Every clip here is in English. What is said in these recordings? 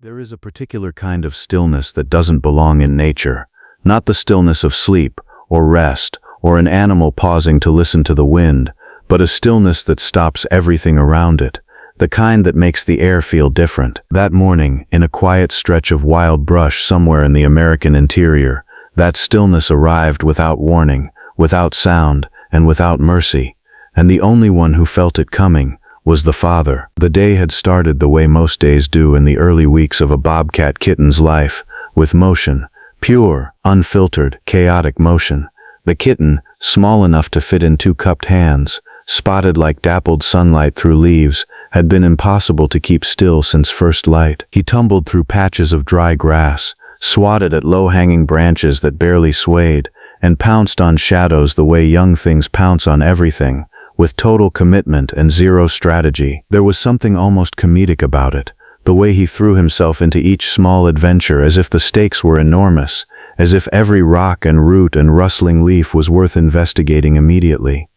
There is a particular kind of stillness that doesn't belong in nature, not the stillness of sleep or rest or an animal pausing to listen to the wind, but a stillness that stops everything around it, the kind that makes the air feel different. That morning, in a quiet stretch of wild brush somewhere in the American interior, that stillness arrived without warning, without sound, and without mercy, and the only one who felt it coming was the father. The day had started the way most days do in the early weeks of a bobcat kitten's life, with motion, pure, unfiltered, chaotic motion. The kitten, small enough to fit in two cupped hands, spotted like dappled sunlight through leaves, had been impossible to keep still since first light. He tumbled through patches of dry grass, swatted at low-hanging branches that barely swayed, and pounced on shadows the way young things pounce on everything, with total commitment and zero strategy. There was something almost comedic about it, the way he threw himself into each small adventure as if the stakes were enormous, as if every rock and root and rustling leaf was worth investigating immediately.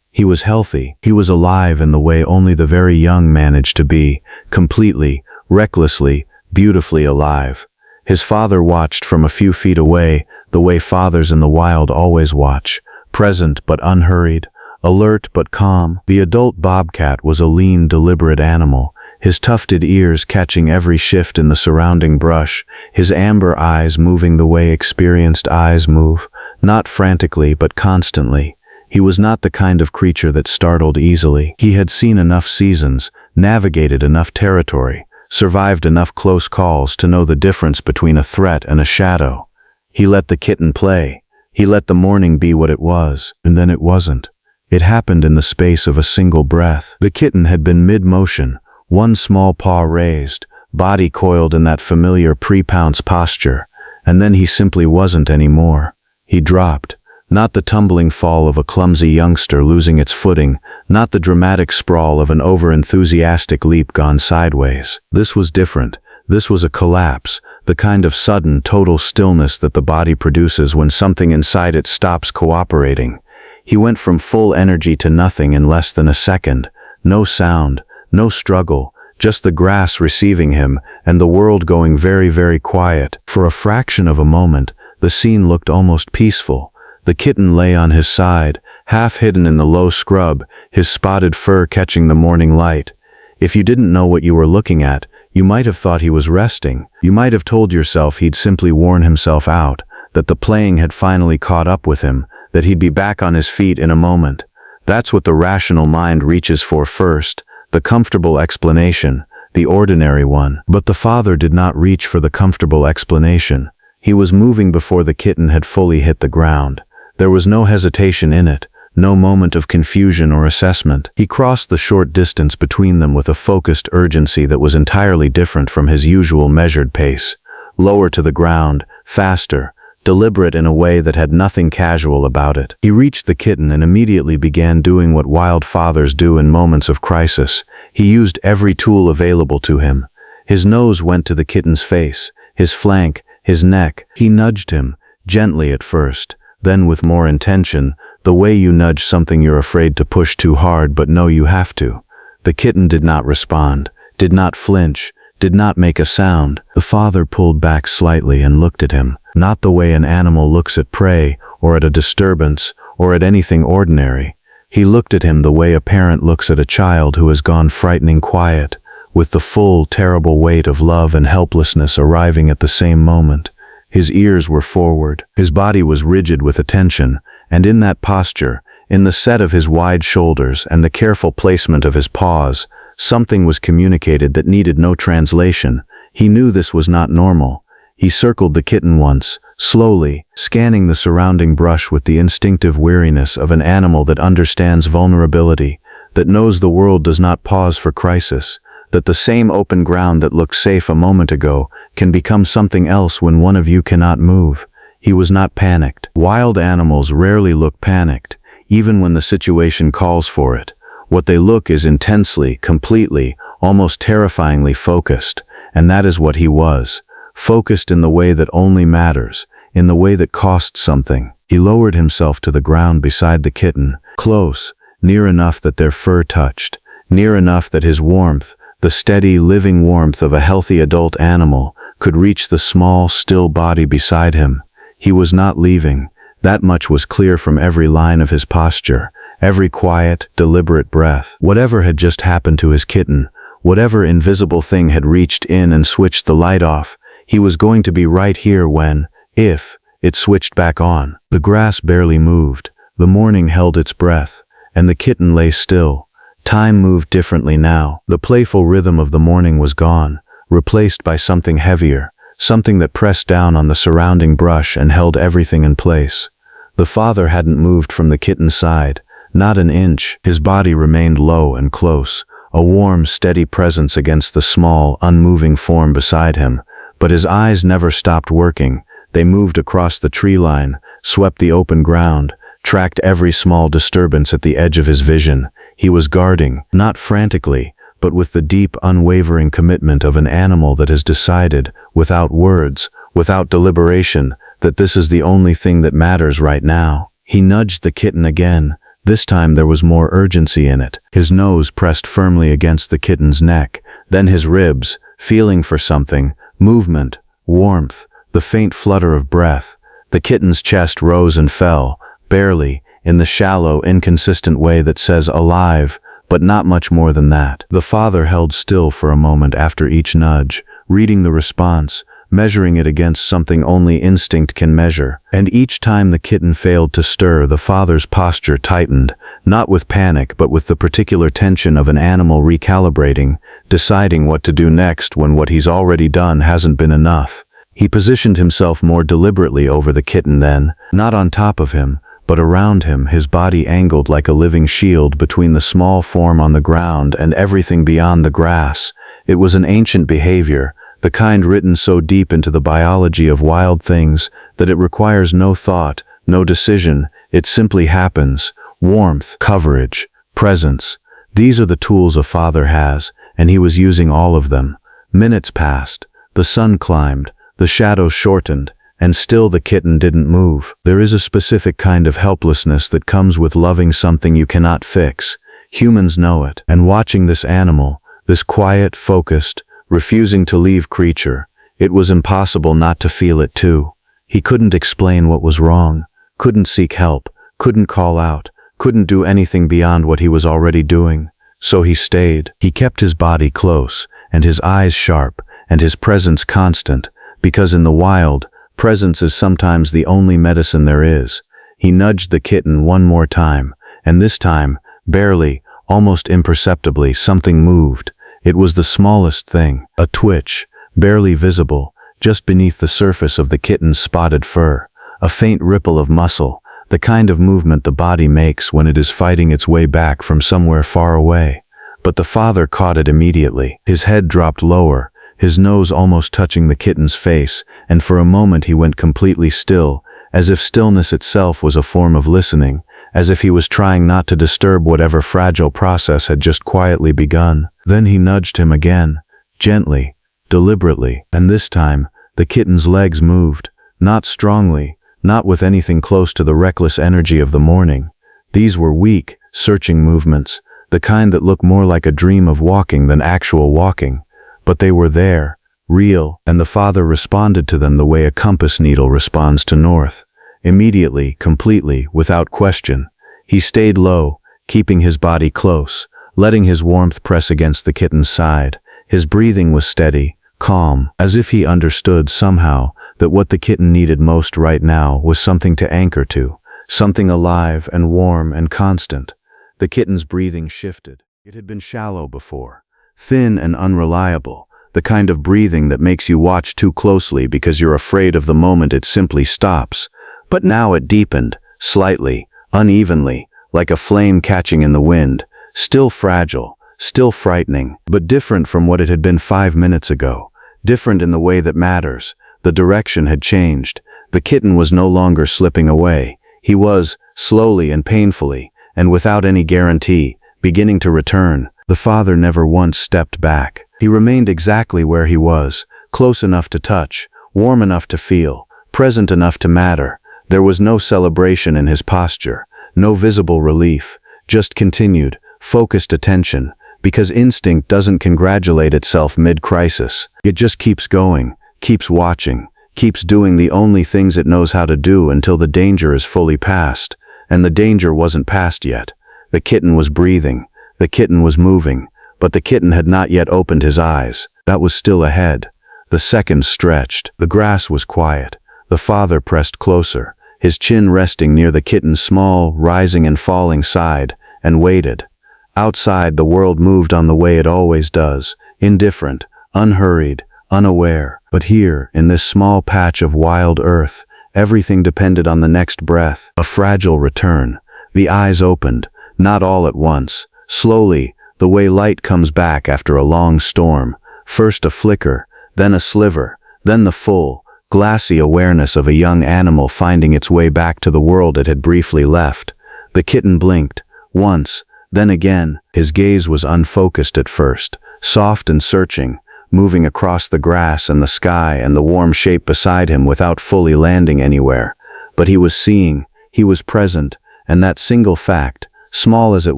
He was healthy. He was alive in the way only the very young manage to be, completely, recklessly, beautifully alive. His father watched from a few feet away, the way fathers in the wild always watch, present but unhurried, alert but calm. The adult bobcat was a lean, deliberate animal, his tufted ears catching every shift in the surrounding brush, his amber eyes moving the way experienced eyes move, not frantically but constantly. He was not the kind of creature that startled easily. He had seen enough seasons, navigated enough territory, survived enough close calls to know the difference between a threat and a shadow. He let the kitten play. He let the morning be what it was, and then it wasn't. It happened in the space of a single breath. The kitten had been mid-motion, one small paw raised, body coiled in that familiar pre-pounce posture, and then he simply wasn't anymore. He dropped. Not the tumbling fall of a clumsy youngster losing its footing, not the dramatic sprawl of an over-enthusiastic leap gone sideways. This was different. This was a collapse, the kind of sudden, total stillness that the body produces when something inside it stops cooperating. He went from full energy to nothing in less than a second. No sound, no struggle, just the grass receiving him and the world going very, very quiet. For a fraction of a moment, the scene looked almost peaceful. The kitten lay on his side, half hidden in the low scrub, his spotted fur catching the morning light. If you didn't know what you were looking at, you might have thought he was resting. You might have told yourself he'd simply worn himself out, that the playing had finally caught up with him, that he'd be back on his feet in a moment. That's what the rational mind reaches for first, the comfortable explanation, the ordinary one. But the father did not reach for the comfortable explanation. He was moving before the kitten had fully hit the ground. There was no hesitation in it, no moment of confusion or assessment. He crossed the short distance between them with a focused urgency that was entirely different from his usual measured pace. Lower to the ground, faster, deliberate in a way that had nothing casual about it. He reached the kitten and immediately began doing what wild fathers do in moments of crisis. He used every tool available to him. His nose went to the kitten's face, his flank, his neck. He nudged him, gently at first, then with more intention, the way you nudge something you're afraid to push too hard but know you have to. The kitten did not respond, did not flinch, did not make a sound. The father pulled back slightly and looked at him, not the way an animal looks at prey, or at a disturbance, or at anything ordinary. He looked at him the way a parent looks at a child who has gone frightening quiet, with the full, terrible weight of love and helplessness arriving at the same moment. His ears were forward, his body was rigid with attention, and in that posture, in the set of his wide shoulders and the careful placement of his paws, something was communicated that needed no translation. He knew this was not normal. He circled the kitten once, slowly, scanning the surrounding brush with the instinctive weariness of an animal that understands vulnerability, that knows the world does not pause for crisis, that the same open ground that looked safe a moment ago can become something else when one of you cannot move. He was not panicked. Wild animals rarely look panicked, even when the situation calls for it. What they look is intensely, completely, almost terrifyingly focused, and that is what he was. Focused in the way that only matters, in the way that costs something. He lowered himself to the ground beside the kitten, close, near enough that their fur touched, near enough that his warmth, The steady, living warmth of a healthy adult animal could reach the small, still body beside him. He was not leaving. That much was clear from every line of his posture, every quiet, deliberate breath. Whatever had just happened to his kitten, whatever invisible thing had reached in and switched the light off, he was going to be right here when, if, it switched back on. The grass barely moved, the morning held its breath, and the kitten lay still. Time moved differently now. The playful rhythm of the morning was gone, replaced by something heavier, something that pressed down on the surrounding brush and held everything in place. The father hadn't moved from the kitten's side, not an inch. His body remained low and close, a warm, steady presence against the small, unmoving form beside him. But his eyes never stopped working. They moved across the tree line, swept the open ground, tracked every small disturbance at the edge of his vision. He was guarding, not frantically, but with the deep, unwavering commitment of an animal that has decided, without words, without deliberation, that this is the only thing that matters right now. He nudged the kitten again. This time there was more urgency in it. His nose pressed firmly against the kitten's neck, then his ribs, feeling for something, movement, warmth, the faint flutter of breath. The kitten's chest rose and fell, barely, in the shallow, inconsistent way that says alive, but not much more than that. The father held still for a moment after each nudge, reading the response, measuring it against something only instinct can measure. And each time the kitten failed to stir, the father's posture tightened, not with panic but with the particular tension of an animal recalibrating, deciding what to do next when what he's already done hasn't been enough. He positioned himself more deliberately over the kitten then, not on top of him, but around him, his body angled like a living shield between the small form on the ground and everything beyond the grass. It was an ancient behavior, the kind written so deep into the biology of wild things that it requires no thought, no decision, it simply happens. Warmth, coverage, presence. These are the tools a father has, and he was using all of them. Minutes passed. The sun climbed. The shadows shortened. And still the kitten didn't move. There is a specific kind of helplessness that comes with loving something you cannot fix. Humans know it. And watching this animal, this quiet, focused, refusing to leave creature, it was impossible not to feel it too. He couldn't explain what was wrong, couldn't seek help, couldn't call out, couldn't do anything beyond what he was already doing. So he stayed. He kept his body close, and his eyes sharp, and his presence constant, because in the wild, presence is sometimes the only medicine there is. He nudged the kitten one more time, and this time, barely, almost imperceptibly, something moved. It was the smallest thing, a twitch, barely visible, just beneath the surface of the kitten's spotted fur. A faint ripple of muscle, the kind of movement the body makes when it is fighting its way back from somewhere far away. But the father caught it immediately. His head dropped lower, his nose almost touching the kitten's face, and for a moment he went completely still, as if stillness itself was a form of listening, as if he was trying not to disturb whatever fragile process had just quietly begun. Then he nudged him again, gently, deliberately, and this time, the kitten's legs moved, not strongly, not with anything close to the reckless energy of the morning. These were weak, searching movements, the kind that look more like a dream of walking than actual walking. But they were there, real, and the father responded to them the way a compass needle responds to north. Immediately, completely, without question. He stayed low, keeping his body close, letting his warmth press against the kitten's side. His breathing was steady, calm, as if he understood somehow that what the kitten needed most right now was something to anchor to, something alive and warm and constant. The kitten's breathing shifted. It had been shallow before, thin and unreliable, the kind of breathing that makes you watch too closely because you're afraid of the moment it simply stops. But now it deepened, slightly, unevenly, like a flame catching in the wind, still fragile, still frightening, but different from what it had been 5 minutes ago, different in the way that matters. The direction had changed. The kitten was no longer slipping away. He was, slowly and painfully, and without any guarantee, beginning to return. The father never once stepped back. He remained exactly where he was, close enough to touch, warm enough to feel, present enough to matter. There was no celebration in his posture, no visible relief, just continued, focused attention, because instinct doesn't congratulate itself mid-crisis. It just keeps going, keeps watching, keeps doing the only things it knows how to do until the danger is fully past. And the danger wasn't past yet. The kitten was breathing, the kitten was moving, but the kitten had not yet opened his eyes. That was still ahead. The seconds stretched. The grass was quiet. The father pressed closer, his chin resting near the kitten's small, rising and falling side, and waited. Outside, the world moved on the way it always does, indifferent, unhurried, unaware. But here, in this small patch of wild earth, everything depended on the next breath, a fragile return. The eyes opened, not all at once, slowly, the way light comes back after a long storm. First a flicker, then a sliver, then the full, glassy awareness of a young animal finding its way back to the world it had briefly left. The kitten blinked, once, then again. His gaze was unfocused at first, soft and searching, moving across the grass and the sky and the warm shape beside him without fully landing anywhere. But he was seeing, he was present, and that single fact, small as it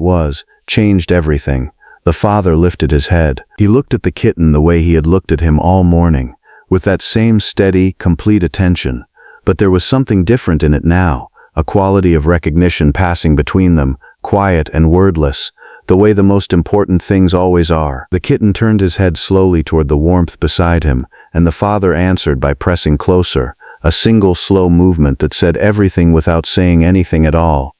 was, changed everything. The father lifted his head. He looked at the kitten the way he had looked at him all morning, with that same steady, complete attention. But there was something different in it now, a quality of recognition passing between them, quiet and wordless, the way the most important things always are. The kitten turned his head slowly toward the warmth beside him, and the father answered by pressing closer, a single slow movement that said everything without saying anything at all.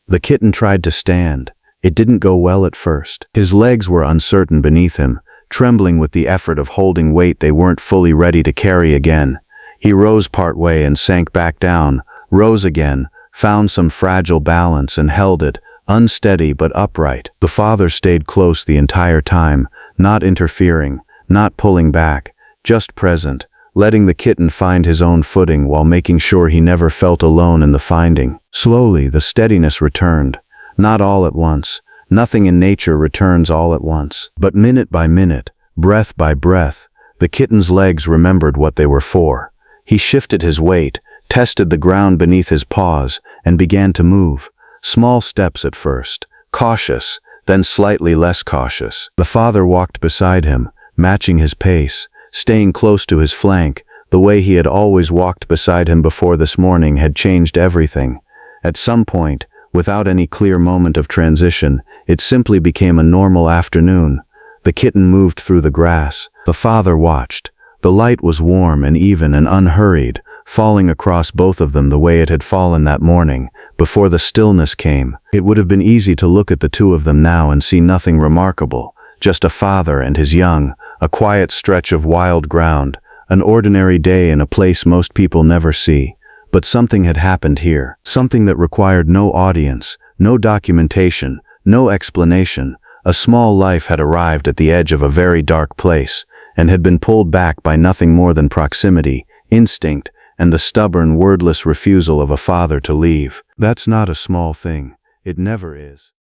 The kitten tried to stand. It didn't go well at first. His legs were uncertain beneath him, trembling with the effort of holding weight they weren't fully ready to carry again. He rose partway and sank back down, rose again, found some fragile balance and held it, unsteady but upright. The father stayed close the entire time, not interfering, not pulling back, just present, letting the kitten find his own footing while making sure he never felt alone in the finding. Slowly, the steadiness returned. Not all at once. Nothing in nature returns all at once. But minute by minute, breath by breath, the kitten's legs remembered what they were for. He shifted his weight, tested the ground beneath his paws, and began to move. Small steps at first, cautious, then slightly less cautious. The father walked beside him, matching his pace, staying close to his flank. The way he had always walked beside him before this morning had changed everything. At some point, without any clear moment of transition, it simply became a normal afternoon. The kitten moved through the grass. The father watched. The light was warm and even and unhurried, falling across both of them the way it had fallen that morning, before the stillness came. It would have been easy to look at the two of them now and see nothing remarkable, just a father and his young, a quiet stretch of wild ground, an ordinary day in a place most people never see. But something had happened here, something that required no audience, no documentation, no explanation. A small life had arrived at the edge of a very dark place, and had been pulled back by nothing more than proximity, instinct, and the stubborn, wordless refusal of a father to leave. That's not a small thing. It never is.